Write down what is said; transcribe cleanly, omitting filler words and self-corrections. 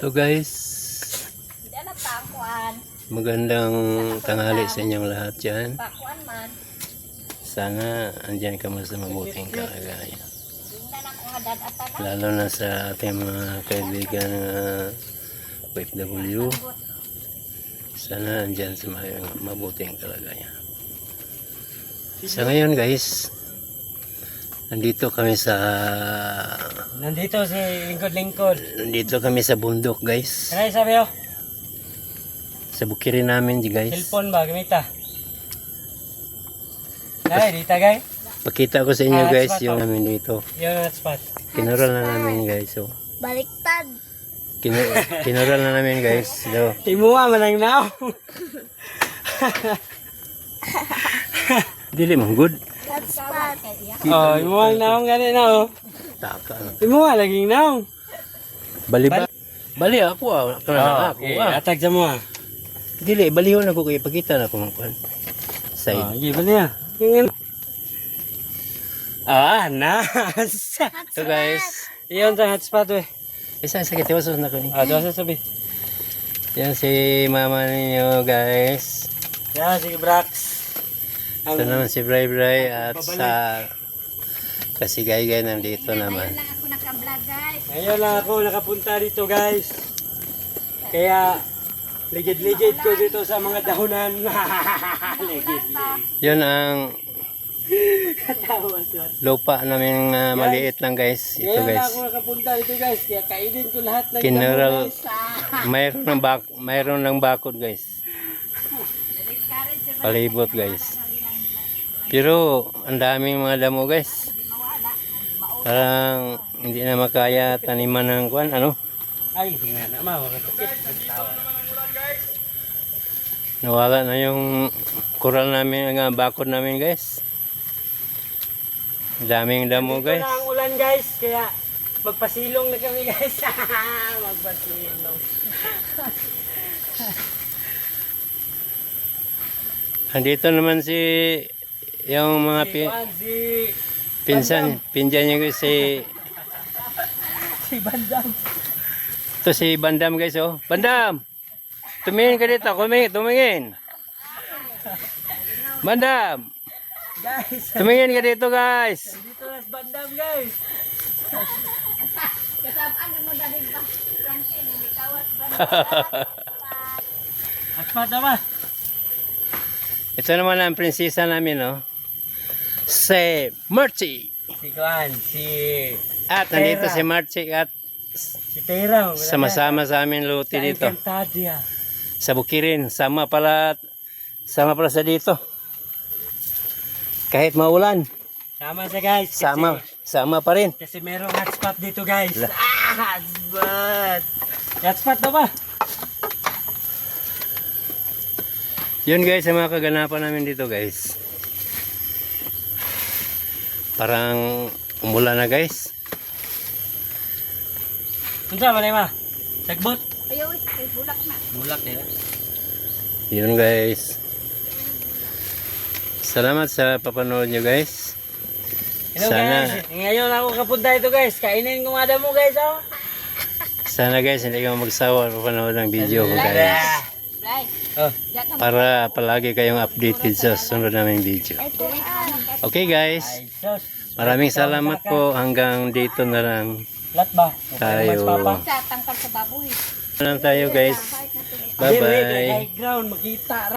So guys, magandang tanghali sa inyong lahat dyan. Sana andyan ka sa mabuting kalagayan. Lalo na sa ating mga kaibigan OFW. Sana andyan sa mabuting kalagayan. Sa ngayon guys, nandito kami si lingkod. Nandito kami sa bundok guys. Ano sabi yo? Sa bukirin namin guys. Cellphone ba gamita? Ay, dito guys. Pakita ko sa inyo guys yung namin dito. Yung hotspot. Kinural na namin guys. So, baliktad. kinural na namin guys. So, Timuha manang now. dili man good. Hotspot. Oh, imuha naong gani na oh. Taka. Imuha laging naong. Bali ba? Bali ako kana ako. Atag sa mo ah. Dili balihon ako kay pakita na ko man kuan. Side. Oh, giba niya. Nice. So guys, Iyon sa hotspot we. isa sa kitiwasos na ko ni. Ah, doon sa sabi. Yan si mama ninyo guys. Yan si Brax. Ito naman si Bray Bray at sa Kasigay-gay nandito naman. Ngayon lang ako nakapunta dito guys. Kaya ligid-ligid ko dito sa mga dahunan. Ligid-ligid. Yun ang lupa namin maliit lang guys. Ito Kaya lang guys. ako nakapunta dito guys. Kaya kainin ko lahat ng Kinural. dahon, guys. Mayroon ng bakod guys. Palibot guys. Pero ang daming mga damo guys. Parang hindi na makaya taniman ng kuan ano. Ay, tingnan na mawakatukit. Nawala na yung kural namin, ang bakod namin guys. Daming damo guys. Ito na ang ulan guys. Kaya magpasilong na kami guys. Magpasilong. Andito naman si yung mga pinsan niya guys si Bandam. ito si Bandam guys oh. Bandam! Tumingin ka dito, tumingin. Bandam! Guys, Tumingin ka dito guys. dito na si Bandam guys. Hotspot na ba? Ito naman ang prinsesa namin oh. Si Marchi. Si Kuan, si At nandito Tera. si Marchi at Tera. sama-sama sa amin luti dito. Encantadia. Sa bukirin, sama pala sa dito. Kahit maulan, Sama siya guys. sama pa rin. Kasi merong hotspot dito guys. Hotspot. Hotspot na ba? Yun guys, ang mga kaganapan namin dito guys. Parang umulan na guys. Unsa man ma? Sagbot. Ayaw, ay bulak na. Bulak nila. Yun guys. Salamat sa papanood nyo guys. Hello Sana- guys. Ngayon ako kapunta ito guys. Kainin ko nga mo guys oh. Sana guys, hindi kayo magsawa papanood ng video ko guys. Right. Oh. Para palagi kayong updated sa sunod naming video. Okay guys, Ay sus. maraming salamat po. Hanggang dito na lang Lat ba? tayo. Sa tangkal sa baboy. Lang tayo guys. Bye bye. High ground makita.